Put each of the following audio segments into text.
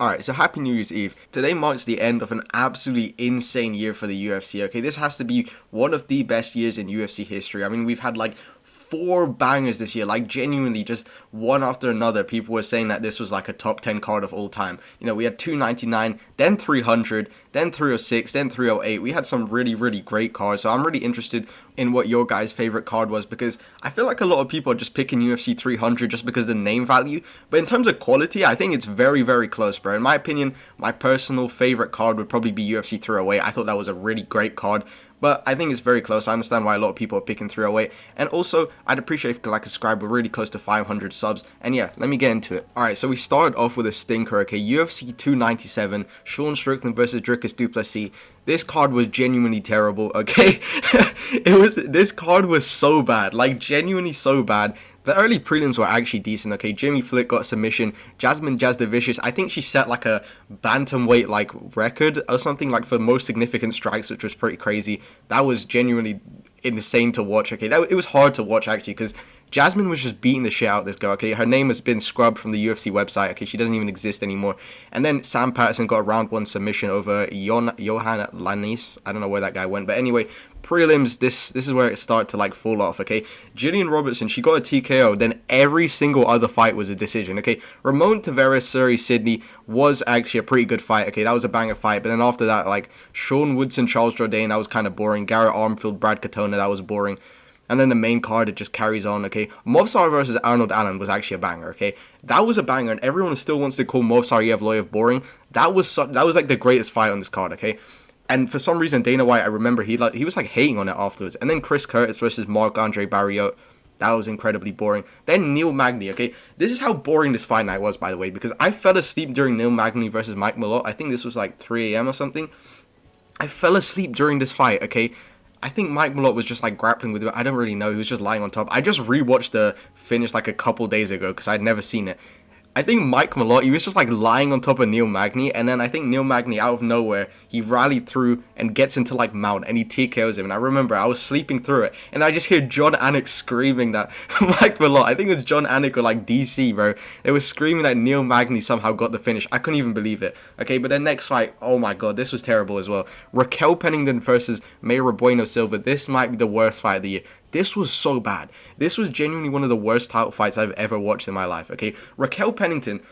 Alright, so happy New Year's Eve. Today marks the end of an absolutely insane year for the UFC, okay? This has to be one of the best years in UFC history. I mean, we've had like 4 bangers this year, like genuinely just one after another. People were saying that this was like a top 10 card of all time. You know, we had 299, then 300, then 306, then 308. We had some really, really great cards. So I'm really interested in what your guys' favorite card was, because I feel like a lot of people are just picking UFC 300 just because of the name value. But in terms of quality, I think it's very, very close, bro. In my opinion, my personal favorite card would probably be UFC 308. I thought that was a really great card. But I think it's very close. I understand why a lot of people are picking 308. And also, I'd appreciate if you could like subscribe. We're really close to 500 subs. And yeah, let me get into it. Alright, so we started off with a stinker, okay? UFC 297, Sean Strickland versus Dricus du Plessis. This card was genuinely terrible, okay? This card was so bad, like genuinely so bad. The early prelims were actually decent, okay? Jimmy Flick got submission. Jasmine Jasdavicius, I think she set like a bantamweight like record or something like for most significant strikes, which was pretty crazy. That was genuinely insane to watch, okay? It was hard to watch actually, because Jasmine was just beating the shit out of this girl, okay? Her name has been scrubbed from the UFC website, okay? She doesn't even exist anymore. And then Sam Patterson got a round 1 submission over Johan Lanis. I don't know where that guy went. But anyway, prelims, this is where it started to like fall off, okay? Jillian Robertson, she got a TKO. Then every single other fight was a decision, okay? Ramon Tavares, Surrey Sydney was actually a pretty good fight, okay? That was a banger fight. But then after that, like Sean Woodson, Charles Jourdain, that was kind of boring. Garrett Armfield, Brad Katona, that was boring. And then the main card, it just carries on, okay? Movsar versus Arnold Allen was actually a banger, okay? That was a banger, and everyone still wants to call Movsar Evloev boring. That was like the greatest fight on this card, okay? And for some reason, Dana White, I remember he was like hating on it afterwards. And then Chris Curtis versus Marc-Andre Barriot. That was incredibly boring. Then Neil Magny, okay? This is how boring this fight night was, by the way, because I fell asleep during Neil Magny versus Mike Malott. I think this was like 3 a.m. or something. I fell asleep during this fight, okay? I think Mike Malott was just like grappling with him. I don't really know. He was just lying on top. I just rewatched the finish like a couple days ago because I'd never seen it. I think Mike Malott, he was just like lying on top of Neil Magny, and then I think Neil Magny out of nowhere, he rallied through and gets into like mount and he TKOs him. And I remember I was sleeping through it and I just hear John Anik screaming that Mike Malott, I think it was John Anik or like DC, bro. They were screaming that Neil Magny somehow got the finish. I couldn't even believe it. Okay, but then next fight, oh my god, this was terrible as well. Raquel Pennington versus Mayra Bueno Silva. This might be the worst fight of the year. This was so bad. This was genuinely one of the worst title fights I've ever watched in my life, okay? Raquel Pennington,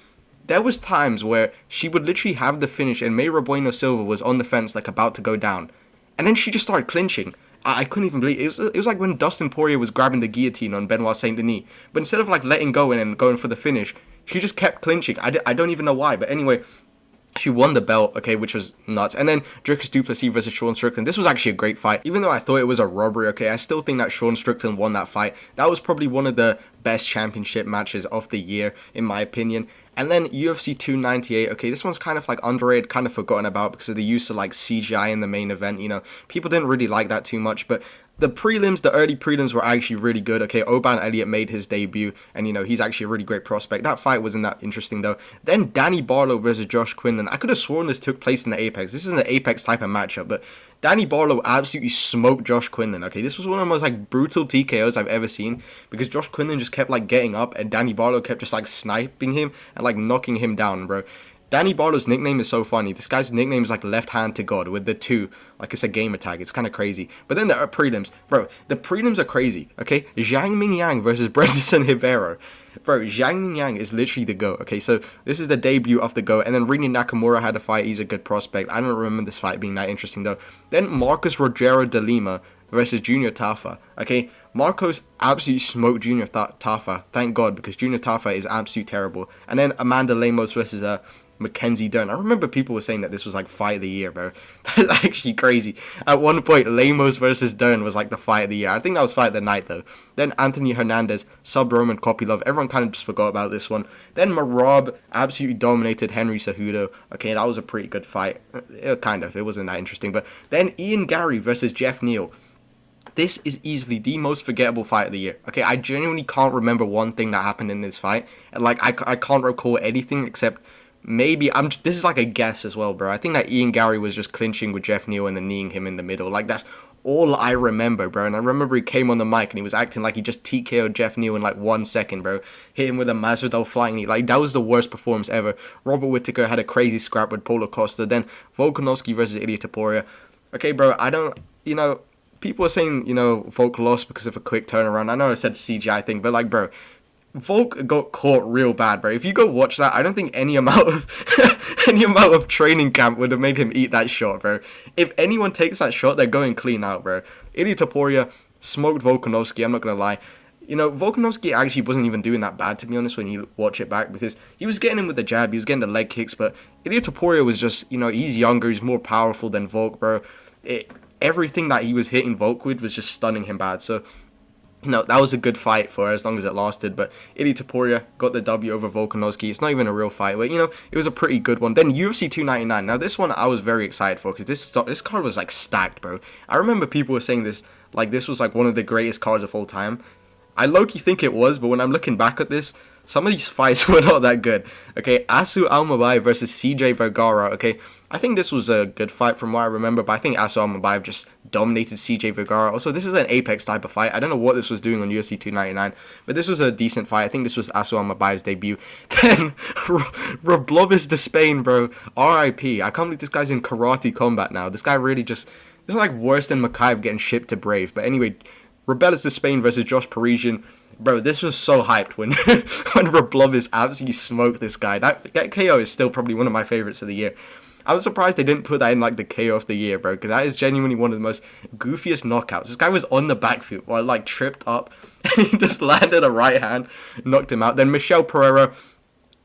there was times where she would literally have the finish and Mayra Bueno Silva was on the fence like about to go down. And then she just started clinching. I couldn't even believe it. It was like when Dustin Poirier was grabbing the guillotine on Benoit Saint Denis. But instead of like letting go and going for the finish, she just kept clinching. I don't even know why. But anyway, she won the belt, okay, which was nuts. And then Dricus du Plessis versus Sean Strickland. This was actually a great fight. Even though I thought it was a robbery, okay, I still think that Sean Strickland won that fight. That was probably one of the best championship matches of the year, in my opinion. And then UFC 298, okay, this one's kind of like underrated, kind of forgotten about because of the use of like CGI in the main event, you know. People didn't really like that too much, but the prelims, the early prelims were actually really good. Okay, Oban Elliott made his debut, and you know, he's actually a really great prospect. That fight wasn't that interesting though. Then Danny Barlow versus Josh Quinlan. I could have sworn this took place in the Apex. This is an Apex type of matchup, but Danny Barlow absolutely smoked Josh Quinlan. Okay, this was one of the most like brutal TKOs I've ever seen because Josh Quinlan just kept like getting up, and Danny Barlow kept just like sniping him and like knocking him down, bro. Danny Barlow's nickname is so funny. This guy's nickname is like Left Hand to God with the 2. Like it's a gamer tag. It's kind of crazy. But then there are prelims. Bro, the prelims are crazy, okay? Zhang Mingyang versus Bredison Hibero. Bro, Zhang Mingyang is literally the GOAT, okay? So this is the debut of the GOAT. And then Rini Nakamura had a fight. He's a good prospect. I don't remember this fight being that interesting though. Then Marcos Rogero de Lima versus Junior Tafa, okay? Marcos absolutely smoked Junior Tafa. Thank God, because Junior Tafa is absolutely terrible. And then Amanda Lemos versus Mackenzie Dern. I remember people were saying that this was like fight of the year, bro. That's actually crazy. At one point, Lemos versus Dern was like the fight of the year. I think that was fight of the night though. Then Anthony Hernandez, sub-Roman Kopylov. Everyone kind of just forgot about this one. Then Marab absolutely dominated Henry Cejudo. Okay, that was a pretty good fight. Kind of. It wasn't that interesting. But then Ian Gary versus Jeff Neal. This is easily the most forgettable fight of the year. Okay, I genuinely can't remember one thing that happened in this fight. Like, I can't recall anything except maybe this is like a guess as well, bro. I think that Ian Gary was just clinching with Jeff Neal and then kneeing him in the middle. Like, that's all I remember, bro. And I remember he came on the mic and he was acting like he just TKO'd Jeff Neal in like 1 second, bro. Hit him with a Masvidal flying knee. Like, that was the worst performance ever. Robert Whittaker had a crazy scrap with Paulo Costa. Then Volkanovski versus Ilia Topuria. Okay, bro, I don't, people are saying, Volk lost because of a quick turnaround. I know I said CGI thing, but like, bro, Volk got caught real bad, bro. If you go watch that, I don't think any amount of any amount of training camp would have made him eat that shot, bro. If anyone takes that shot, they're going clean out, bro. Ilia Topuria smoked Volkanovski, I'm not gonna lie. Volkanovski actually wasn't even doing that bad, to be honest, when you watch it back, because he was getting him with the jab, he was getting the leg kicks, but Ilia Topuria was just, he's younger, he's more powerful than Volk, bro. Everything that he was hitting Volk with was just stunning him bad, so that was a good fight for as long as it lasted. But Ilia Topuria got the W over Volkanovski. It's not even a real fight, but it was a pretty good one. Then UFC 299. Now this one I was very excited for because this card was like stacked, bro. I remember people were saying this was like one of the greatest cards of all time. I low-key think it was, but when I'm looking back at this, some of these fights were not that good. Okay, Asu Almabayev versus CJ Vergara. Okay, I think this was a good fight from what I remember, but I think Asu Almabayev just dominated CJ Vergara. Also, this is an Apex type of fight. I don't know what this was doing on UFC 299, but this was a decent fight. I think this was Asu Almabayev's debut. Then, Roblovis Despain, bro. R.I.P. I can't believe this guy's in karate combat now. This guy really just... This is like worse than Makhachev getting shipped to Brave. But anyway... Rebellis Despain versus Josh Parisian. Bro, this was so hyped when when Roblovis absolutely smoked this guy. That KO is still probably one of my favorites of the year. I was surprised they didn't put that in like the KO of the year, bro, because that is genuinely one of the most goofiest knockouts. This guy was on the back foot while like tripped up and he just landed a right hand, knocked him out. Then Michel Pereira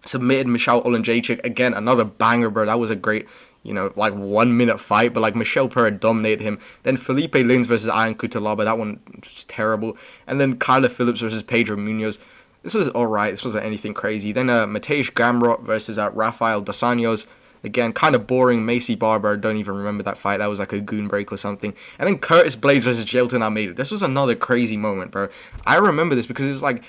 submitted Michal Oleksiejczuk. Again, another banger, bro. That was a great... 1 minute fight, but like Michel Pereira dominated him. Then Felipe Lins versus Ian Cutelaba, that one was terrible. And then Kyler Phillips versus Pedro Munoz. This was alright, this wasn't anything crazy. Then Mateusz Gamrot versus Rafael Dos Anjos. Again, kind of boring. Macy Barber, don't even remember that fight. That was like a goon break or something. And then Curtis Blades versus Jailton Almeida. This was another crazy moment, bro. I remember this because it was like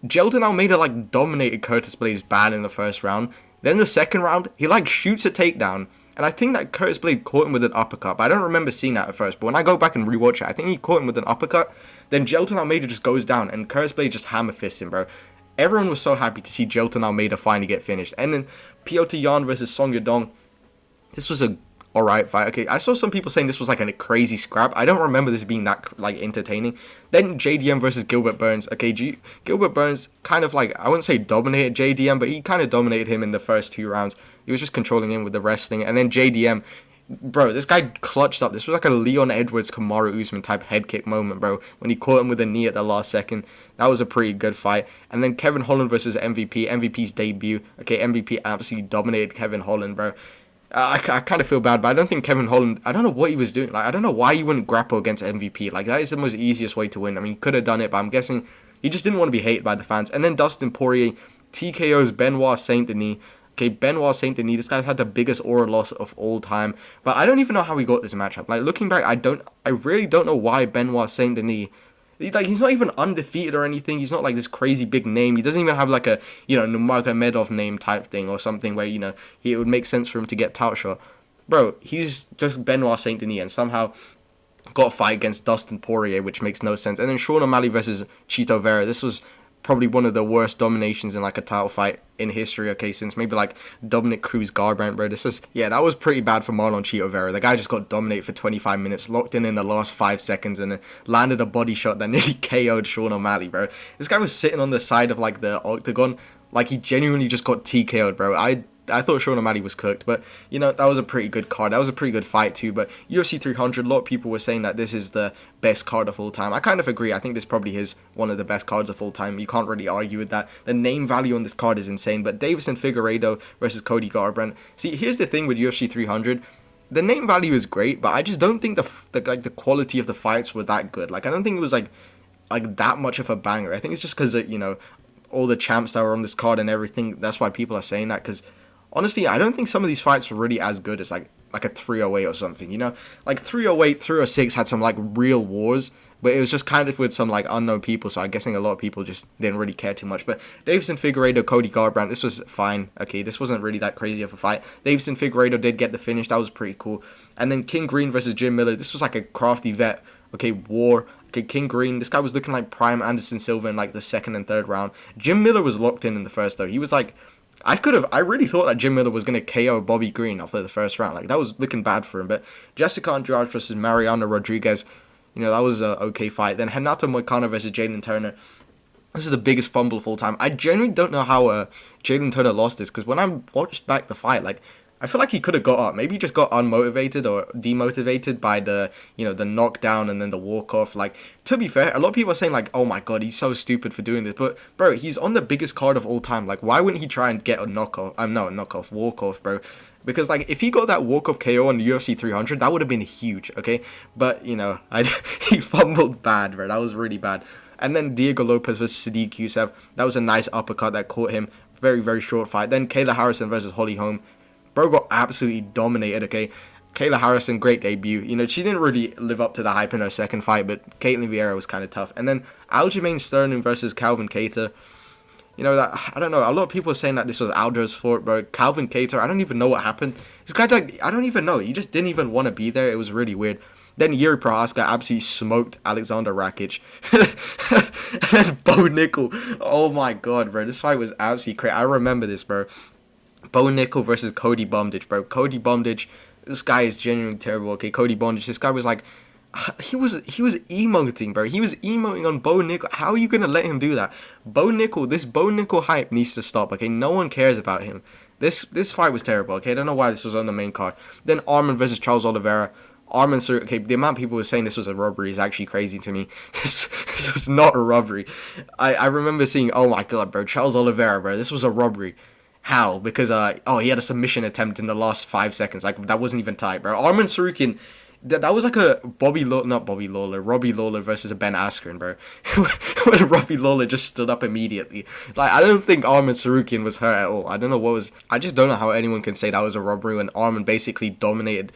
Jailton Almeida like dominated Curtis Blades bad in the first round. Then the second round, he like shoots a takedown. And I think that Curtis Blade caught him with an uppercut. But I don't remember seeing that at first. But when I go back and rewatch it, I think he caught him with an uppercut. Then Jailton Almeida just goes down. And Curtis Blade just hammer fists him, bro. Everyone was so happy to see Jailton Almeida finally get finished. And then Piotr Jan versus Song Yadong. This was a alright fight. Okay, I saw some people saying this was like a crazy scrap. I don't remember this being that like entertaining. Then JDM versus Gilbert Burns. Okay, Gilbert Burns kind of like, I wouldn't say dominated JDM, but he kind of dominated him in the first 2 rounds. He was just controlling him with the wrestling. And then JDM, bro, this guy clutched up. This was like a Leon Edwards, Kamaru Usman type head kick moment, bro. When he caught him with a knee at the last second. That was a pretty good fight. And then Kevin Holland versus MVP. MVP's debut. Okay, MVP absolutely dominated Kevin Holland, bro. I kind of feel bad, but I don't think Kevin Holland... I don't know what he was doing. Like, I don't know why he wouldn't grapple against MVP. Like, that is the most easiest way to win. I mean, he could have done it, but I'm guessing he just didn't want to be hated by the fans. And then Dustin Poirier, TKO's Benoit Saint-Denis. Okay, Benoit Saint-Denis, this guy's had the biggest aura loss of all time. But I don't even know how he got this matchup. Like, looking back, I really don't know why Benoit Saint-Denis... Like, he's not even undefeated or anything. He's not like this crazy big name. He doesn't even have like a, Nurmagomedov name type thing or something where, it would make sense for him to get tout shot. Bro, he's just Benoit Saint-Denis and somehow got a fight against Dustin Poirier, which makes no sense. And then Sean O'Malley versus Chito Vera. This was probably one of the worst dominations in like a title fight in history, okay, since maybe like Dominic Cruz Garbrandt, bro. That was pretty bad for Marlon Chito Vera. The guy just got dominated for 25 minutes, locked in the last 5 seconds, and then landed a body shot that nearly KO'd Sean O'Malley, bro. This guy was sitting on the side of like the octagon, like he genuinely just got TKO'd, bro. I thought Sean O'Malley was cooked, but, that was a pretty good card. That was a pretty good fight, too. But UFC 300, a lot of people were saying that this is the best card of all time. I kind of agree. I think this probably is one of the best cards of all time. You can't really argue with that. The name value on this card is insane. But Davison Figueiredo versus Cody Garbrandt. See, here's the thing with UFC 300. The name value is great, but I just don't think the quality of the fights were that good. Like, I don't think it was, like that much of a banger. I think it's just because, all the champs that were on this card and everything. That's why people are saying that, because... Honestly, I don't think some of these fights were really as good as, like, like a 308 or something, you know? Like 308, 306 had some like real wars, but it was just kind of with some like unknown people, so I'm guessing a lot of people just didn't really care too much. But Davison Figueiredo, Cody Garbrandt, this was fine. Okay, this wasn't really that crazy of a fight. Davison Figueiredo did get the finish, that was pretty cool. And then King Green versus Jim Miller, this was like a crafty vet, okay, war. Okay, King Green, this guy was looking like prime Anderson Silva in like the second and third round. Jim Miller was locked in the first though. He was like, I really thought that Jim Miller was going to KO Bobby Green after the first round. Like, that was looking bad for him. But Jessica Andrade versus Mariana Rodriguez, you know, that was an okay fight. Then Renato Moicano versus Jalen Turner. This is the biggest fumble of all time. I genuinely don't know how Jalen Turner lost this, because when I watched back the fight, like, I feel like he could have got up. Maybe he just got unmotivated or demotivated by the, you know, the knockdown and then the walk-off. Like, to be fair, a lot of people are saying, like, oh my god, he's so stupid for doing this. But, bro, he's on the biggest card of all time. Like, why wouldn't he try and get a walk-off, bro? Because, like, if he got that walk-off KO on the UFC 300, that would have been huge, okay? But, you know, he fumbled bad, bro. That was really bad. And then Diego Lopez versus Sadiq Youssef. That was a nice uppercut that caught him. Very, very short fight. Then Kayla Harrison versus Holly Holm. Bro got absolutely dominated, okay? Kayla Harrison, great debut. You know, she didn't really live up to the hype in her second fight, but Caitlin Vieira was kind of tough. And then Aljamain Sterling versus Calvin Kattar. You know, that, I don't know, a lot of people are saying that this was Aljo's fault, bro. Calvin Kattar, I don't even know what happened. This guy, like, I don't even know. He just didn't even want to be there. It was really weird. Then Yuri Prohaska absolutely smoked Alexander Rakic. And then Bo Nickel. Oh my god, bro. This fight was absolutely crazy. I remember this, bro. Bo Nickel versus Cody Bumditch, bro. Cody Bumditch, this guy is genuinely terrible. Okay, Cody Bumditch, this guy was like, he was emoting, bro. He was emoting on Bo Nickel. How are you gonna let him do that? This Bo Nickel hype needs to stop. Okay, no one cares about him. This fight was terrible. Okay, I don't know why this was on the main card. Then Arman versus Charles Oliveira. Okay, the amount of people were saying this was a robbery is actually crazy to me. This was not a robbery. I remember seeing, oh my god, bro, Charles Oliveira, bro, this was a robbery. How? Because, he had a submission attempt in the last 5 seconds. Like, that wasn't even tight, bro. Arman Tsarukyan, that was like a Robbie Lawler versus a Ben Askren, bro. When Robbie Lawler just stood up immediately. Like, I don't think Arman Tsarukyan was hurt at all. I don't know I just don't know how anyone can say that was a robbery when Arman basically dominated,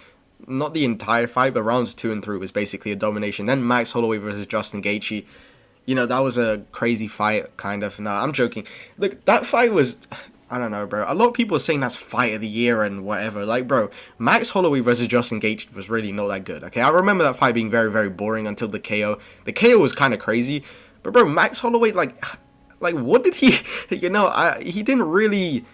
not the entire fight, but rounds 2 and 3 was basically a domination. Then Max Holloway versus Justin Gaethje. You know, that was a crazy fight, kind of. Nah, I'm joking. Look, that fight was, I don't know, bro. A lot of people are saying that's fight of the year and whatever. Like, bro, Max Holloway versus Justin Gaethje was really not that good, okay? I remember that fight being very, very boring until the KO. The KO was kind of crazy. But, bro, Max Holloway, like what did he, you know, he didn't really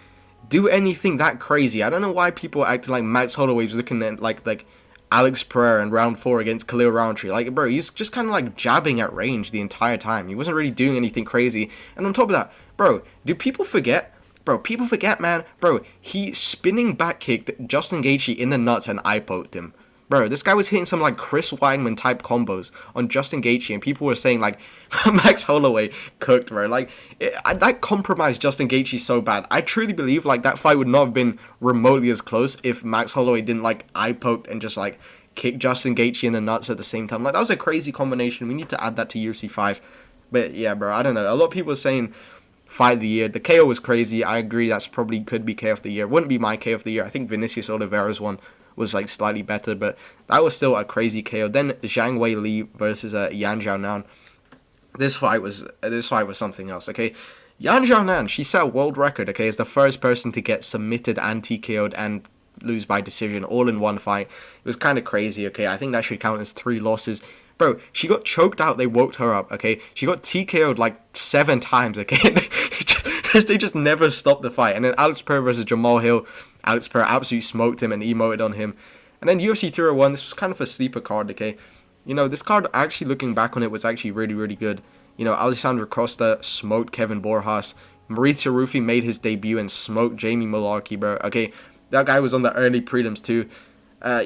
do anything that crazy. I don't know why people acted like Max Holloway was looking at, like Alex Pereira in round 4 against Khalil Roundtree. Like, bro, he's just kind of like jabbing at range the entire time. He wasn't really doing anything crazy. And on top of that, bro, do people forget? Bro, people forget, man. Bro, he spinning back kicked Justin Gaethje in the nuts and eye poked him. Bro, this guy was hitting some like Chris Weidman type combos on Justin Gaethje, and people were saying like Max Holloway cooked, bro. Like that compromised Justin Gaethje so bad. I truly believe like that fight would not have been remotely as close if Max Holloway didn't like eye poked and just like kick Justin Gaethje in the nuts at the same time. Like, that was a crazy combination. We need to add that to UFC 5. But yeah, bro, I don't know. A lot of people are saying fight of the year. The KO was crazy. I agree. That's probably could be KO of the year. Wouldn't be my KO of the year. I think Vinicius Oliveira's one was like slightly better, but that was still a crazy KO. Then Zhang Wei Li versus Yan Xiaonan. This fight was something else. Okay, Yan Xiaonan, she set a world record. Okay, as the first person to get submitted and TKO'd and lose by decision all in one fight. It was kind of crazy. Okay, I think that should count as 3 losses. Bro, she got choked out. They woke her up. Okay, she got TKO'd like 7 times. Okay, they just never stopped the fight. And then Alex Pereira versus Jamal Hill. Alex Pereira absolutely smoked him and emoted on him. And then UFC 301, this was kind of a sleeper card, okay? You know, this card, actually looking back on it, was actually really, really good. You know, Alessandro Costa smoked Kevin Borjas. Maurizio Ruffi made his debut and smoked Jamie Mullarkey, bro. Okay, that guy was on the early prelims too.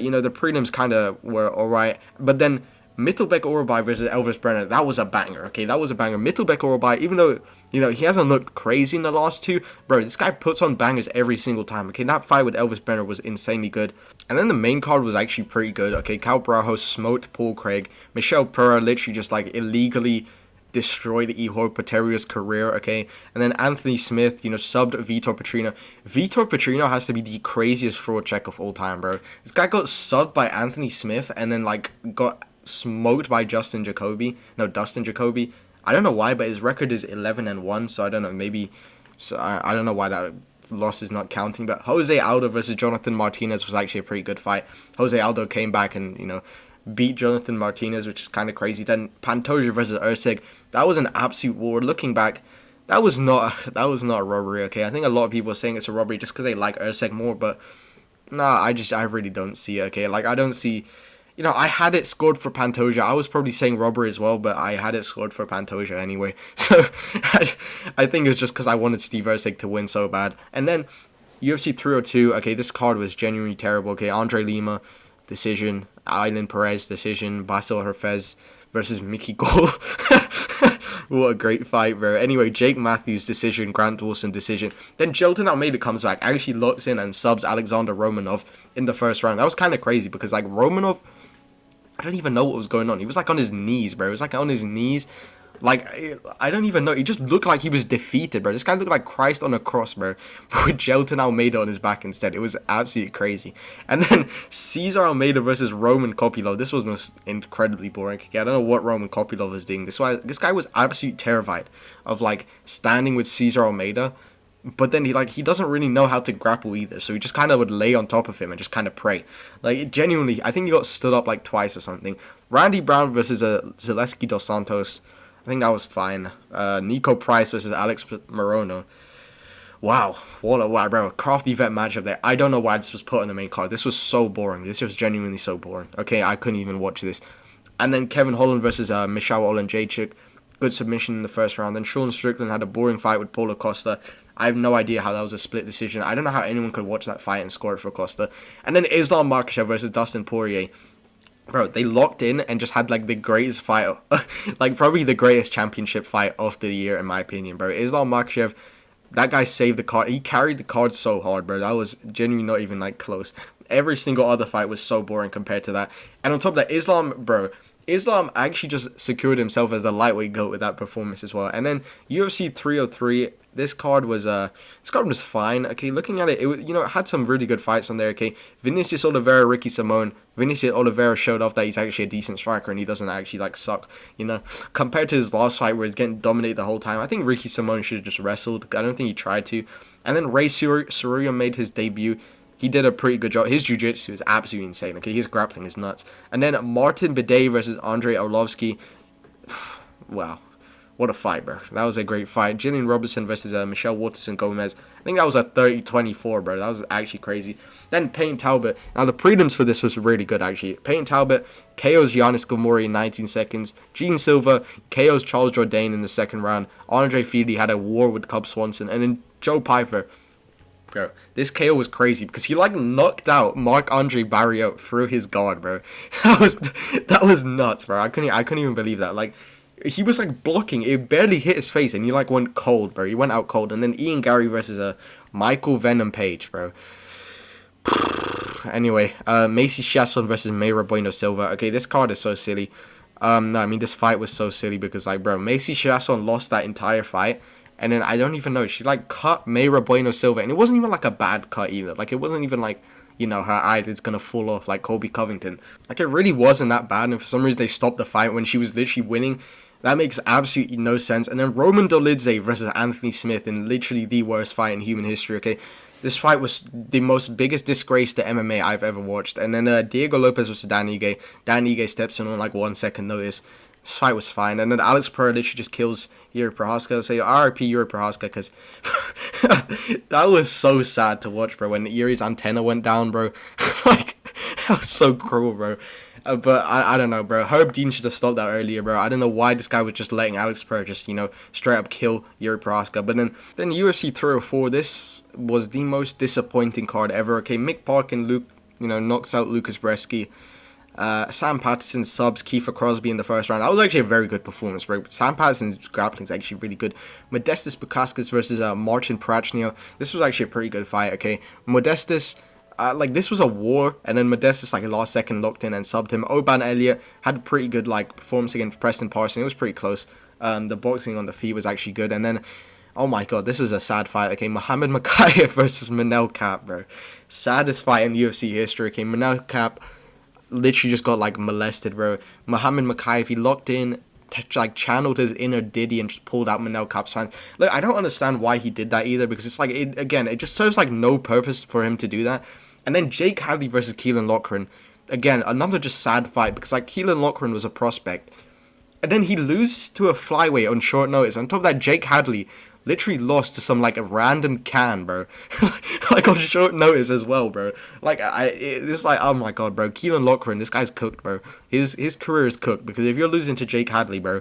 You know, the prelims kind of were alright. But then Mittelbeck Orobai versus Elvis Brenner, that was a banger, okay? That was a banger. Mittelbeck Orobai, even though, you know, he hasn't looked crazy in the last 2, bro, this guy puts on bangers every single time, okay? That fight with Elvis Brenner was insanely good. And then the main card was actually pretty good, okay? Cal Barajo smoked Paul Craig. Michelle Pereira literally just, like, illegally destroyed Ihor Potier's career, okay? And then Anthony Smith, subbed Vitor Petrino. Vitor Petrino has to be the craziest fraud check of all time, bro. This guy got subbed by Anthony Smith and then, got smoked by Dustin Jacoby. I don't know why, but his record is 11-1, so I don't know, maybe... So I don't know why that loss is not counting, but Jose Aldo versus Jonathan Martinez was actually a pretty good fight. Jose Aldo came back and, beat Jonathan Martinez, which is kind of crazy. Then Pantoja versus Erceg, that was an absolute war. Looking back, that was not a robbery, okay? I think a lot of people are saying it's a robbery just because they like Erceg more, but nah, I really don't see it, okay? I don't see... I had it scored for Pantoja. I was probably saying robbery as well, but I had it scored for Pantoja anyway. So I think it's just because I wanted Steve Erceg to win so bad. And then UFC 302, okay, this card was genuinely terrible. Okay, Andre Lima, decision. Aylan Perez, decision. Basil Herfez versus Mickey Gall. What a great fight, bro. Anyway, Jake Matthews, decision. Grant Dawson, decision. Then Jelton Almeida comes back, actually locks in and subs Alexander Romanov in the first round. That was kind of crazy because, Romanov... I don't even know what was going on. He was on his knees, bro. He was on his knees. I don't even know. He just looked like he was defeated, bro. This guy looked like Christ on a cross, bro. With Jelton Almeida on his back instead. It was absolutely crazy. And then Cesar Almeida versus Roman Kopylov. This was incredibly boring. I don't know what Roman Kopylov was doing. This guy was absolutely terrified of standing with Cesar Almeida. But then he doesn't really know how to grapple either, so he just kind of would lay on top of him and just kind of pray. Genuinely, I think he got stood up twice or something. Randy Brown versus Zaleski Dos Santos, I think that was fine. Nico Price versus Alex Morono. Wow, bro, a crafty vet matchup there. I don't know why this was put on the main card. This was so boring. This was genuinely so boring. Okay, I couldn't even watch this. And then Kevin Holland versus Michał Oleńczyk. Good submission in the first round. Then Sean Strickland had a boring fight with Paulo Costa. I have no idea how that was a split decision. I don't know how anyone could watch that fight and score it for Costa. And then Islam Makhachev versus Dustin Poirier. Bro, they locked in and just had the greatest fight, probably the greatest championship fight of the year in my opinion, bro. Islam Makhachev, that guy saved the card. He carried the card so hard, bro. That was genuinely not even close. Every single other fight was so boring compared to that. And on top of that, Islam actually just secured himself as the lightweight GOAT with that performance as well. And then UFC 303, this card was fine. Okay, looking at it, it had some really good fights on there. Okay, Vinicius Oliveira, Ricky Simón. Vinicius Oliveira showed off that he's actually a decent striker and he doesn't actually suck. Compared to his last fight where he's getting dominated the whole time. I think Ricky Simón should have just wrestled. I don't think he tried to. And then Ray Soraya made his debut. He did a pretty good job. His jiu-jitsu is absolutely insane. Okay, his grappling is nuts. And then Martin Bidet versus Andrei Arlovsky. Wow. What a fight, bro. That was a great fight. Jillian Robertson versus Michelle Waterson Gomez. I think that was a 30-24, bro. That was actually crazy. Then Payne Talbot. Now, the prelims for this was really good, actually. Payne Talbot KOs Giannis Gomori in 19 seconds. Gene Silva KOs Charles Jourdain in the second round. Andre Fili had a war with Cub Swanson. And then Joe Pyfer. Bro, this KO was crazy because he knocked out Marc-Andre Barriault through his guard, bro. That was nuts, bro. I couldn't even believe that. He was blocking, it barely hit his face, and he went cold, bro. He went out cold. And then Ian Gary versus Michael Venom Page, bro. Anyway, Macy Chiasson versus Mayra Bueno Silva. Okay, this card is so silly. This fight was so silly because Macy Chiasson lost that entire fight. And then I don't even know, she cut Mayra Bueno Silva, and it wasn't even a bad cut either. It wasn't even her eyelid's gonna fall off like Colby Covington. It really wasn't that bad, and for some reason they stopped the fight when she was literally winning. That makes absolutely no sense. And then Roman Dolidze versus Anthony Smith in literally the worst fight in human history, okay? This fight was the biggest disgrace to MMA I've ever watched. And then Diego Lopez versus Dan Ige. Dan Ige steps in on 1 second notice. This fight was fine. And then Alex Pereira literally just kills Yuri Prochazka. Say RIP Yuri Prochazka, because that was so sad to watch, bro. When Yuri's antenna went down, bro. That was so cruel, bro. But I don't know, bro. Herb Dean should have stopped that earlier, bro. I don't know why this guy was just letting Alex Pereira just, straight up kill Yuri Prochazka. But then UFC 304, this was the most disappointing card ever. Okay, Mick Parkin, Luke, knocks out Lucas Bresky. Sam Patterson subs Kiefer Crosby in the first round. That was actually a very good performance, bro. Sam Patterson's grappling is actually really good. Modestas Bukauskas versus Marcin Prachnio. This was actually a pretty good fight, okay? Modestas, this was a war, and then Modestas, last second locked in and subbed him. Oban Elliott had a pretty good, performance against Preston Parson. It was pretty close. The boxing on the feet was actually good. And then, oh my god, this was a sad fight. Okay, Muhammad Makhachev versus Manel Kape, bro. Saddest fight in UFC history. Okay, Manel Kape literally just got like molested, bro. Muhammad Makhachev, he locked in, like channeled his inner Diddy and just pulled out Manel Kape's hands. Look, I don't understand why he did that either, because it's like, it just serves like no purpose for him to do that. And then Jake Hadley versus Keelan Loughran, again, another just sad fight, because like Keelan Loughran was a prospect, and then he loses to a flyweight on short notice. On top of that, Jake Hadley literally lost to some like a random can, bro. Like on short notice as well, bro. Like it's like, oh my god, bro. Keelan Loughran, this guy's cooked, bro. His career is cooked, because if you're losing to Jake Hadley, bro,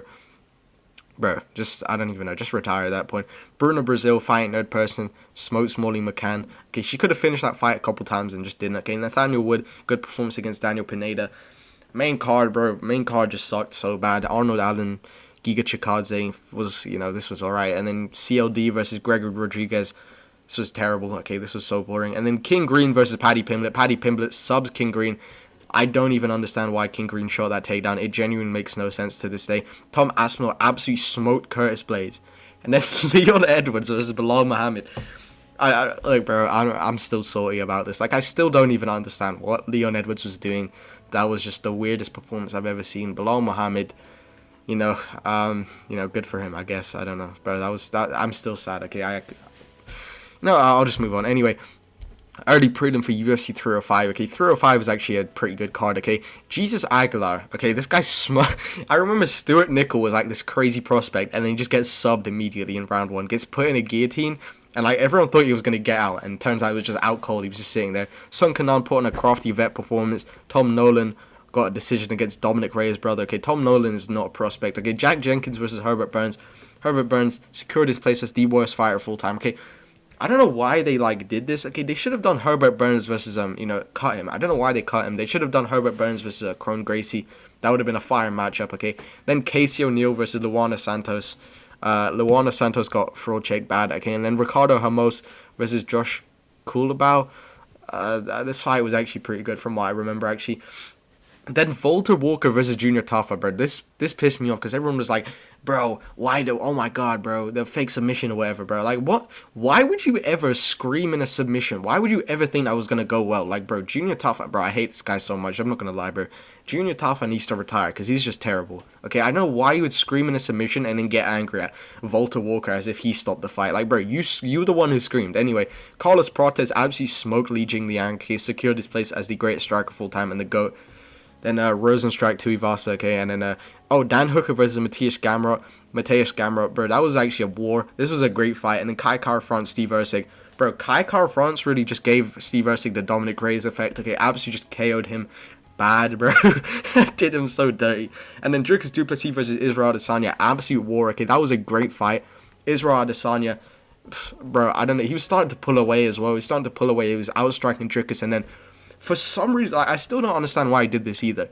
just, I don't even know, just retire at that point. Bruno Brazil fighting third person, smokes Molly McCann. Okay, she could have finished that fight a couple times and just didn't. Okay, Nathaniel Wood, good performance against Daniel Pineda. Main card, bro, just sucked so bad. Arnold Allen, Giga Chikadze was, this was alright. And then CLD versus Gregory Rodriguez, this was terrible. Okay, this was so boring. And then King Green versus Paddy Pimblett. Paddy Pimblett subs King Green. I don't even understand why King Green shot that takedown. It genuinely makes no sense to this day. Tom Aspinall absolutely smoked Curtis Blades. And then Leon Edwards versus Bilal Muhammad. Like, bro, I'm still salty about this. Like, I still don't even understand what Leon Edwards was doing. That was just the weirdest performance I've ever seen. Bilal Muhammad, good for him, I guess. I don't know, bro. I'm still sad. Okay, I'll just move on. Anyway, early prelim for UFC 305. Okay, 305 was actually a pretty good card. Okay, Jesus Aguilar. Okay, this guy's smart. I remember Stuart Nickel was like this crazy prospect, and then he just gets subbed immediately in round one. Gets put in a guillotine, and like everyone thought he was gonna get out, and turns out it was just out cold. He was just sitting there. Sun Kanan put on a crafty vet performance. Tom Nolan got a decision against Dominic Reyes' brother. Okay, Tom Nolan is not a prospect. Okay, Jack Jenkins versus Herbert Burns. Herbert Burns secured his place as the worst fighter full time. Okay, I don't know why they did this. Okay, they should have done Herbert Burns versus cut him. I don't know why they cut him. They should have done Herbert Burns versus Kron Gracie. That would have been a fire matchup. Okay, then Casey O'Neill versus Luana Santos. Luana Santos got fraud checked bad. Okay, and then Ricardo Ramos versus Josh Kulabau. This fight was actually pretty good from what I remember, actually. Then Volter Walker versus Junior Taffa, bro. This pissed me off, because everyone was like, bro, oh my god, bro, the fake submission or whatever, bro. Like, what? Why would you ever scream in a submission? Why would you ever think that was going to go well? Like, bro, Junior Taffa, bro, I hate this guy so much. I'm not going to lie, bro. Junior Taffa needs to retire, because he's just terrible. Okay, I don't know why you would scream in a submission and then get angry at Volter Walker as if he stopped the fight. Like, bro, you the one who screamed. Anyway, Carlos Prates absolutely smoked Li Jingliang. He secured his place as the greatest striker full time and the GOAT. Then Rosenstrike Tuivasa, okay, and then Dan Hooker versus Mateusz Gamrot, bro, that was actually a war. This was a great fight. And then Kai Kara-France, Steve Erceg, bro, Kai Kara-France really just gave Steve Erceg the Dominic Reyes effect. Okay, absolutely just KO'd him bad, bro. Did him so dirty. And then Dricus Du Plessis versus Israel Adesanya, absolute war. Okay, that was a great fight. Israel Adesanya, bro, I don't know, he was starting to pull away as well. He was starting to pull away. He was outstriking Dricus, and then for some reason, I still don't understand why he did this either.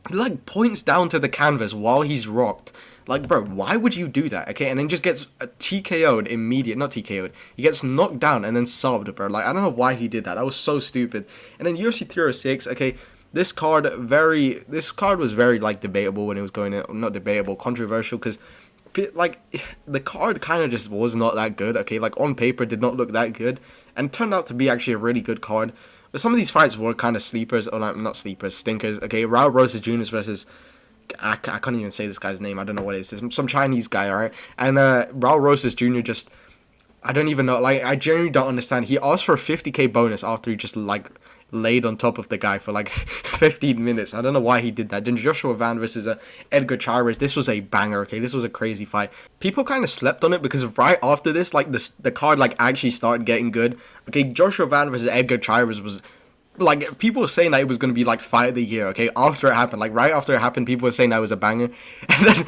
He like points down to the canvas while he's rocked. Like, bro, why would you do that? Okay, and then just gets TKO'd not TKO'd. He gets knocked down and then subbed, bro. Like, I don't know why he did that. That was so stupid. And then UFC 306, okay, this card was very like debatable when it was going in. Not debatable, controversial, because like the card kind of just was not that good. Okay, like on paper did not look that good, and turned out to be actually a really good card. But some of these fights were kind of sleepers, or like, not sleepers, stinkers. Okay, Raul Rosas Jr. versus, I can't even say this guy's name. I don't know what it is. Some Chinese guy, alright? And Raul Rosas Jr. just, I don't even know. Like, I genuinely don't understand. He asked for a 50k bonus after he just, like, laid on top of the guy for, like, 15 minutes. I don't know why he did that. Then Joshua Van versus Edgar Chairez. This was a banger, okay? This was a crazy fight. People kind of slept on it because right after this, like, the card, like, actually started getting good. Okay, Joshua Van versus Edgar Chairez was, like, people were saying that it was going to be, like, fight of the year, okay? After it happened, like, right after it happened, people were saying that was a banger. And then,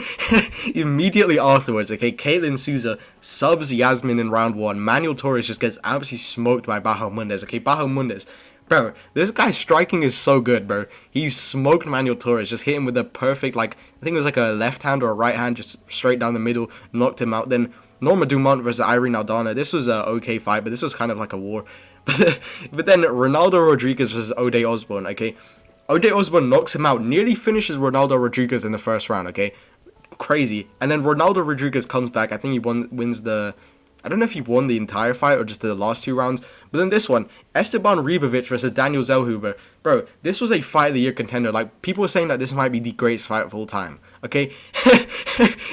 immediately afterwards, okay, Caitlin Souza subs Yasmin in round one. Manuel Torres just gets absolutely smoked by Bajo Mundes, okay? Bajo Mundes, bro, this guy's striking is so good, bro. He smoked Manuel Torres, just hit him with a perfect, like, I think it was like a left hand or a right hand, just straight down the middle, knocked him out. Then Norma Dumont versus Irene Aldana. This was a okay fight, but this was kind of like a war. But then Ronaldo Rodriguez versus Ode Osbourne, okay? Ode Osbourne knocks him out, nearly finishes Ronaldo Rodriguez in the first round, okay? crazy. And then Ronaldo Rodriguez comes back. I think he wins the... I don't know if he won the entire fight or just the last 2 rounds. But then this one, Esteban Ribovic versus Daniel Zellhuber. Bro, this was a fight of the year contender. Like, people were saying that this might be the greatest fight of all time. Okay?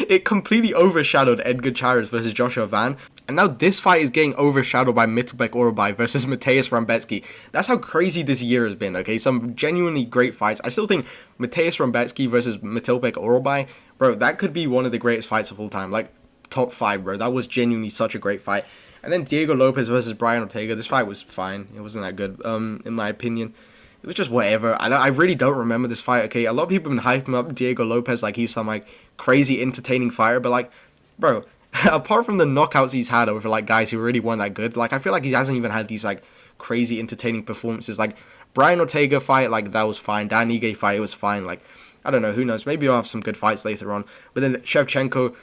It completely overshadowed Edgar Chairez versus Joshua Van. And now this fight is getting overshadowed by Mittelbeck Orbai versus Mateusz Rambecki. That's how crazy this year has been, okay? Some genuinely great fights. I still think Mateusz Rambecki versus Mittelbeck Orbai, bro, that could be one of the greatest fights of all time. Like, top 5, bro. That was genuinely such a great fight. And then Diego Lopez versus Brian Ortega. This fight was fine. It wasn't that good, in my opinion. It was just whatever. I really don't remember this fight, okay? A lot of people have been hyping up Diego Lopez like he's some, like, crazy entertaining fighter. But, like, bro, apart from the knockouts he's had over, like, guys who really weren't that good, like, I feel like he hasn't even had these, like, crazy entertaining performances. Like, Brian Ortega fight, like, that was fine. Dan Ige fight, it was fine. Like, I don't know. Who knows? Maybe I'll have some good fights later on. But then Shevchenko...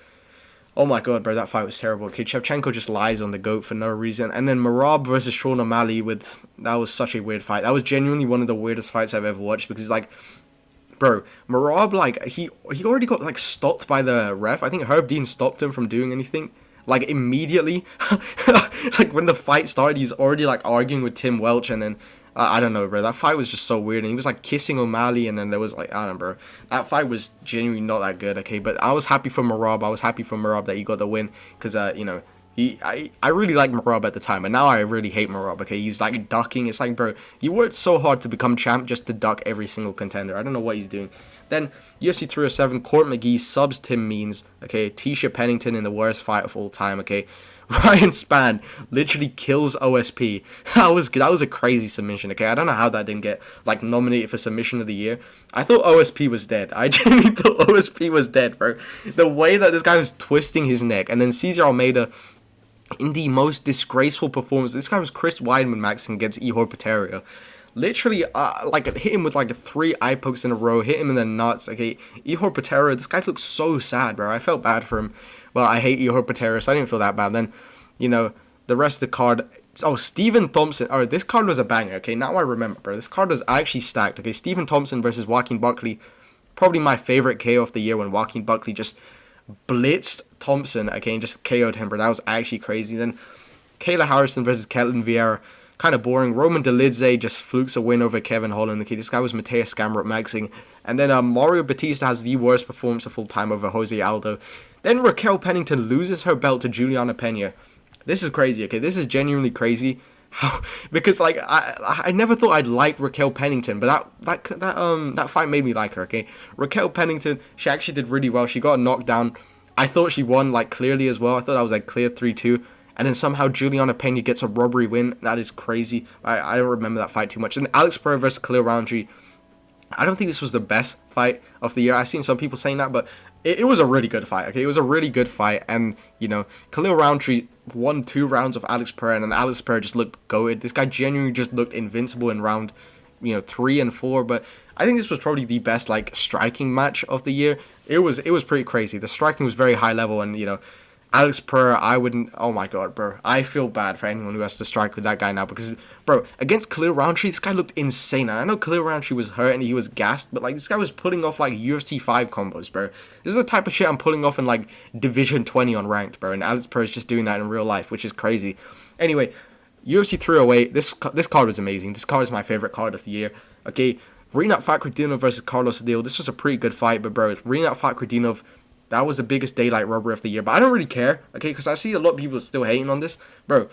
Oh my god, bro, that fight was terrible. Okay, Shevchenko just lies on the GOAT for no reason. And then Merab versus Sean O'Malley that was such a weird fight. That was genuinely one of the weirdest fights I've ever watched because, like, bro, Merab, like, he already got, like, stopped by the ref. I think Herb Dean stopped him from doing anything, like, immediately. Like, when the fight started, he's already, like, arguing with Tim Welch, and then... I don't know, bro. That fight was just so weird. And he was, like, kissing O'Malley. And then there was, like, I don't know, bro. That fight was genuinely not that good, okay? But I was happy for Merab. I was happy for Merab that he got the win. Because, you know, I really liked Merab at the time. And now I really hate Merab, okay? He's, like, ducking. It's like, bro, you worked so hard to become champ just to duck every single contender. I don't know what he's doing. Then, UFC 307, Court McGee subs Tim Means, okay? Tisha Pennington in the worst fight of all time, okay? Ryan Spann literally kills OSP. That was a crazy submission, okay? I don't know how that didn't get, like, nominated for submission of the year. I thought OSP was dead. I genuinely thought OSP was dead, bro. The way that this guy was twisting his neck. And then Cesar Almeida, in the most disgraceful performance, this guy was Chris Weidman maxing against Ihor Potieria. Literally, like, hit him with, like, 3 eye pokes in a row, hit him in the nuts, okay? Ihor Potieria, this guy looks so sad, bro. I felt bad for him. Well, I hate Ihor Potieria, so I didn't feel that bad. Then, you know, the rest of the card... Oh, Stephen Thompson. Oh, this card was a banger, okay? Now I remember, bro. This card was actually stacked, okay? Stephen Thompson versus Joaquin Buckley. Probably my favorite KO of the year when Joaquin Buckley just blitzed Thompson, okay, and just KO'd him, bro. That was actually crazy. Then, Kayla Harrison versus Ketlin Vieira. Kind of boring. Roman Dolidze just flukes a win over Kevin Holland. Okay, this guy was Mateus Gamrot maxing. And then Mario Batista has the worst performance of all time over Jose Aldo. Then Raquel Pennington loses her belt to Juliana Pena. This is crazy, okay? This is genuinely crazy. Because, like, I never thought I'd like Raquel Pennington, but that fight made me like her, okay? Raquel Pennington, she actually did really well. She got a knockdown. I thought she won, like, clearly as well. I thought that was, like, clear 3-2. And then somehow Juliana Pena gets a robbery win. That is crazy. I don't remember that fight too much. And Alex Pereira versus Khalil Roundtree. I don't think this was the best fight of the year. I've seen some people saying that, but it was a really good fight. Okay, it was a really good fight. And, you know, Khalil Roundtree won 2 rounds of Alex Pereira, and then Alex Pereira just looked goated. This guy genuinely just looked invincible in round, 3 and 4. But I think this was probably the best, like, striking match of the year. It was pretty crazy. The striking was very high level, and, Alex Pereira, I wouldn't... Oh my god, bro. I feel bad for anyone who has to strike with that guy now because, bro, against Khalil Roundtree, this guy looked insane. I know Khalil Roundtree was hurt and he was gassed, but, like, this guy was pulling off, like, UFC 5 combos, bro. This is the type of shit I'm pulling off in, like, Division 20 on Ranked, bro, and Alex Pereira's just doing that in real life, which is crazy. Anyway, UFC 308, this card was amazing. This card is my favorite card of the year, okay? Rinat Fakhretdinov versus Carlos Adil. This was a pretty good fight, but, bro, Rinat Fakhretdinov... That was the biggest daylight robbery of the year. But I don't really care, okay? Because I see a lot of people still hating on this. Bro,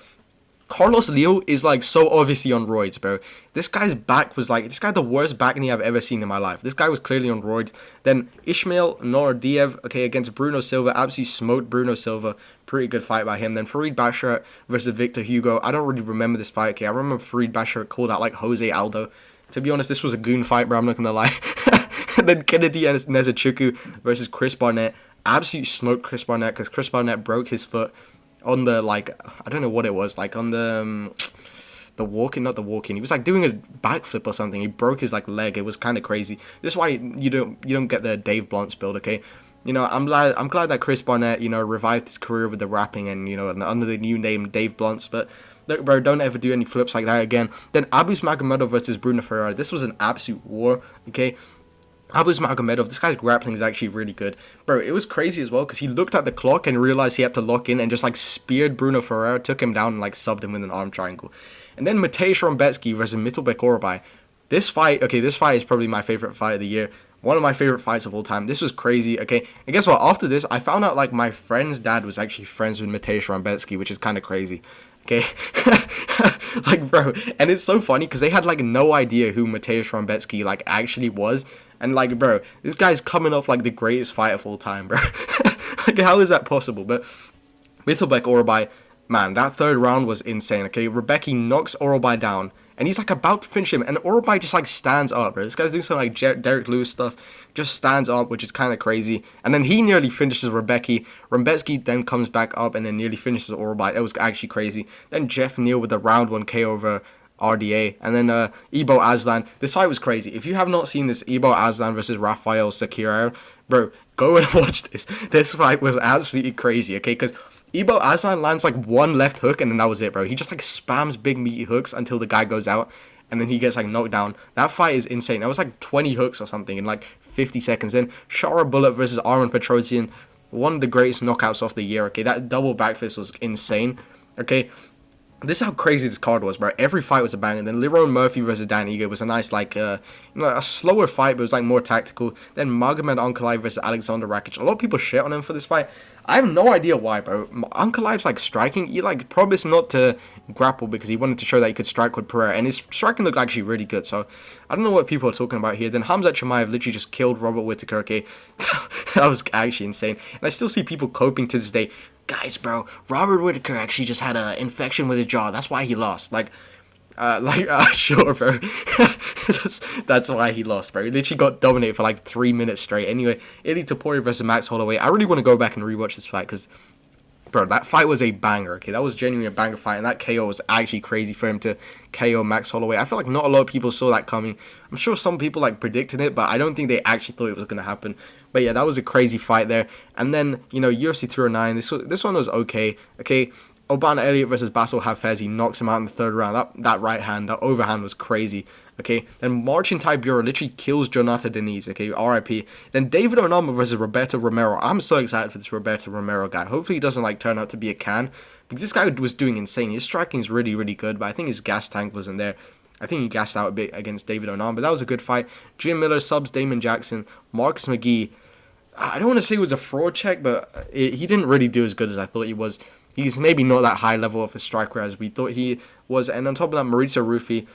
Carlos Leo is, like, so obviously on roids, bro. This guy's back was, like... This guy the worst back knee I've ever seen in my life. This guy was clearly on roids. Then Ishmael Nordiev, okay, against Bruno Silva. Absolutely smoked Bruno Silva. Pretty good fight by him. Then Farid Basharat versus Victor Hugo. I don't really remember this fight, okay? I remember Farid Basharat called out, like, Jose Aldo. To be honest, this was a goon fight, bro. I'm not gonna lie. Then Kennedy and Nezuchuku versus Chris Barnett. Absolutely smoked Chris Barnett because Chris Barnett broke his foot on the, like, I don't know what it was, like on the walk-in, not the walk-in. He was like doing a backflip or something. He broke his, like, leg. It was kind of crazy. This is why you don't get the Dave Blunt's build, okay? I'm glad that Chris Barnett, revived his career with the rapping and, under the new name Dave Blunt's, but look, bro, don't ever do any flips like that again. Then Abus Magomedov versus Bruno Ferrara. This was an absolute war, okay? Abus Magomedov, this guy's grappling is actually really good. Bro, it was crazy as well because he looked at the clock and realized he had to lock in and just like speared Bruno Ferreira, took him down and like subbed him with an arm triangle. And then Mateusz Rebecki versus Mittelbeck Orbai. This fight is probably my favorite fight of the year. One of my favorite fights of all time. This was crazy, okay? And guess what? After this, I found out like my friend's dad was actually friends with Mateusz Rebecki, which is kind of crazy. Okay, like bro, and it's so funny because they had like no idea who Mateusz Rebecki like actually was, and like bro, this guy's coming off like the greatest fight of all time, bro. Like how is that possible? But Mittelbeck Orbai, man, that third round was insane. Okay, Rebecki knocks Orbai down, and he's like about to finish him, and Orbai just like stands up, bro. This guy's doing some like Derek Lewis stuff, just stands up, which is kind of crazy. And then he nearly finishes Rebecki. Rebecki then comes back up and then nearly finishes Orbai. It was actually crazy. Then Jeff Neal with the round 1 KO over RDA, and then Ibo Aslan. This fight was crazy. If you have not seen this Ibo Aslan versus Rafael Sakira, bro, go and watch this. This fight was absolutely crazy, okay? Because Ibo Aslan lands like one left hook and then that was it, bro. He just like spams big meaty hooks until the guy goes out and then he gets like knocked down. That fight is insane. That was like 20 hooks or something in like 50 seconds. Then Shara Bullet versus Arman Petrosian, one of the greatest knockouts of the year, okay? That double back fist was insane, okay? This is how crazy this card was, bro. Every fight was a banger. Then Lerone Murphy versus Dan Ige was a nice, like, a slower fight, but it was, like, more tactical. Then Magomed Ankalaev versus Alexander Rakic. A lot of people shit on him for this fight. I have no idea why, bro. Ankalaev's, like, striking. He, like, promised not to grapple because he wanted to show that he could strike with Pereira. And his striking looked actually really good. So, I don't know what people are talking about here. Then Khamzat Chimaev literally just killed Robert Whittaker, okay? That was actually insane. And I still see people coping to this day. Guys, bro, Robert Whittaker actually just had an infection with his jaw. That's why he lost. Sure, bro. that's why he lost, bro. He literally got dominated for like 3 minutes straight. Anyway, Ilia Topuria versus Max Holloway. I really want to go back and rewatch this fight because, bro, that fight was a banger, okay? That was genuinely a banger fight, and that KO was actually crazy for him to KO Max Holloway. I feel like not a lot of people saw that coming. I'm sure some people, like, predicted it, but I don't think they actually thought it was going to happen. But yeah, that was a crazy fight there. And then, UFC 309, this one was okay. Okay, Obana Elliott versus Basil Hafez, he knocks him out in the third round. That right hand, that overhand was crazy. Okay, then Marcin Tybura literally kills Jonathan Deniz. Okay, RIP. Then David Onama versus Roberto Romero. I'm so excited for this Roberto Romero guy. Hopefully he doesn't like turn out to be a can, because this guy was doing insane. His striking is really, really good, but I think his gas tank wasn't there. I think he gassed out a bit against David Onama, but that was a good fight. Jim Miller subs Damon Jackson. Marcus McGee, I don't want to say it was a fraud check, but he didn't really do as good as I thought he was. He's maybe not that high level of a striker as we thought he was. And on top of that, Maurizio Ruffi,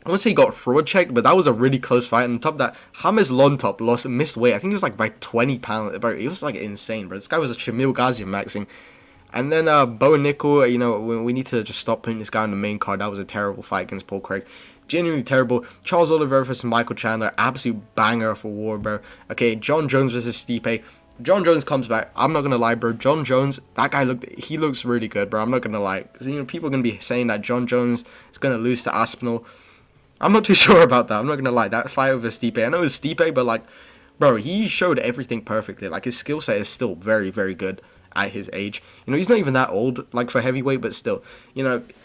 I won't say he got fraud checked, but that was a really close fight. And on top of that, James Lontop missed weight. I think he was like by 20 pounds. Bro, he was like insane, bro. This guy was a Shamil Ghazi maxing. And then Bo Nickel, we need to just stop putting this guy on the main card. That was a terrible fight against Paul Craig. Genuinely terrible. Charles Oliveira versus Michael Chandler. Absolute banger for war, bro. Okay, John Jones versus Stipe. John Jones comes back. I'm not going to lie, bro. John Jones, that guy looks really good, bro. I'm not going to lie. Because, people are going to be saying that John Jones is going to lose to Aspinall. I'm not too sure about that. I'm not going to lie. That fight over Stipe, I know it's Stipe, but, like, bro, he showed everything perfectly. Like, his skill set is still very, very good at his age. He's not even that old, like, for heavyweight, but still.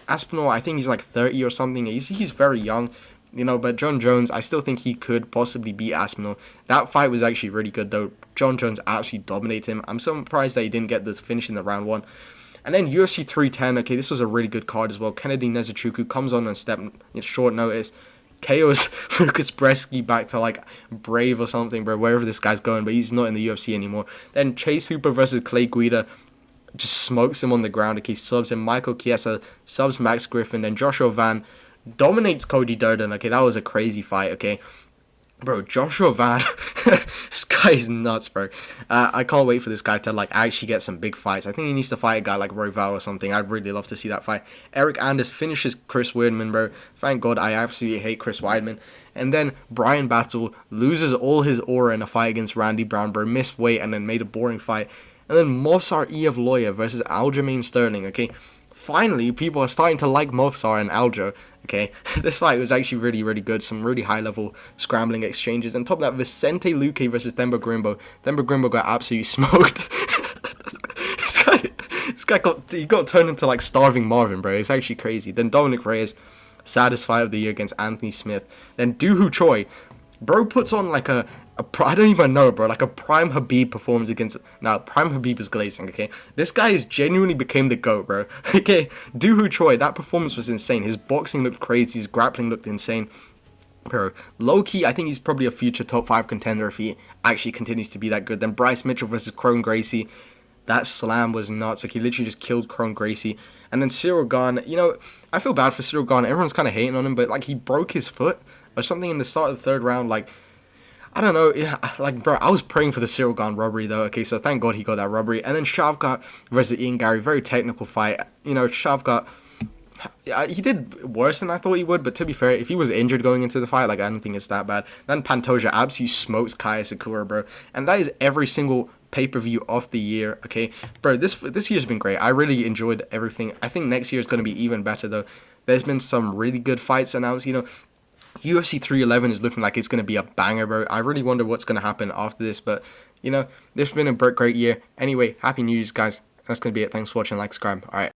Aspinall, I think he's, like, 30 or something. He's very young. But John Jones, I still think he could possibly beat Aspinall. That fight was actually really good, though. John Jones absolutely dominated him. I'm so surprised that he didn't get the finish in the round 1. And then UFC 310, okay, this was a really good card as well. Kennedy Nezuchuku comes on short notice. KO's Lucas Bresky back to, like, Brave or something, bro, wherever this guy's going, but he's not in the UFC anymore. Then Chase Hooper versus Clay Guida just smokes him on the ground. Okay, subs him. Michael Chiesa subs Max Griffin. Then Joshua Van dominates Cody Durden. Okay, that was a crazy fight, okay? Bro, Joshua Van, this guy is nuts, bro. I can't wait for this guy to, like, actually get some big fights. I think he needs to fight a guy like Royval or something. I'd really love to see that fight. Eric Anders finishes Chris Weidman, bro. Thank God, I absolutely hate Chris Weidman. And then Brian Battle loses all his aura in a fight against Randy Brown, bro. Missed weight and then made a boring fight. And then Movsar Evloev versus Aljamain Sterling, okay? Finally, people are starting to like Movsar and Aljo, okay? This fight was actually really, really good. Some really high-level scrambling exchanges. And top of that, Vicente Luque versus Themba Grimbo. Themba Grimbo got absolutely smoked. this guy got turned into, like, Starving Marvin, bro. It's actually crazy. Then Dominic Reyes, saddest fight of the year against Anthony Smith. Then Doohoo Choi. Bro puts on, like, a I don't even know, bro. Like a prime Habib performance against. Now, prime Habib is glazing, okay? This guy is genuinely became the GOAT, bro. Okay, Doohoo Choi, that performance was insane. His boxing looked crazy. His grappling looked insane. Bro, low key, I think he's probably a future top 5 contender if he actually continues to be that good. Then Bryce Mitchell versus Crone Gracie. That slam was nuts. Like, he literally just killed Crone Gracie. And then Cyril Gane, I feel bad for Cyril Gane. Everyone's kind of hating on him, but, like, he broke his foot or something in the start of the third round. Like, I don't know. Yeah, like, bro, I was praying for the Cyril Gane robbery, though. Okay, so thank God he got that robbery. And then Shavkat versus Ian Gary. Very technical fight. Shavkat, he did worse than I thought he would, but to be fair, if he was injured going into the fight, like, I don't think it's that bad. Then Pantoja absolutely smokes Kaya Sakura, bro. And that is every single pay-per-view of the year, okay? Bro, this year's been great. I really enjoyed everything. I think next year is going to be even better, though. There's been some really good fights announced, UFC 311 is looking like it's going to be a banger, bro. I really wonder what's going to happen after this, but, this has been a great year. Anyway, happy New Year's, guys. That's going to be it. Thanks for watching. Like, subscribe. All right.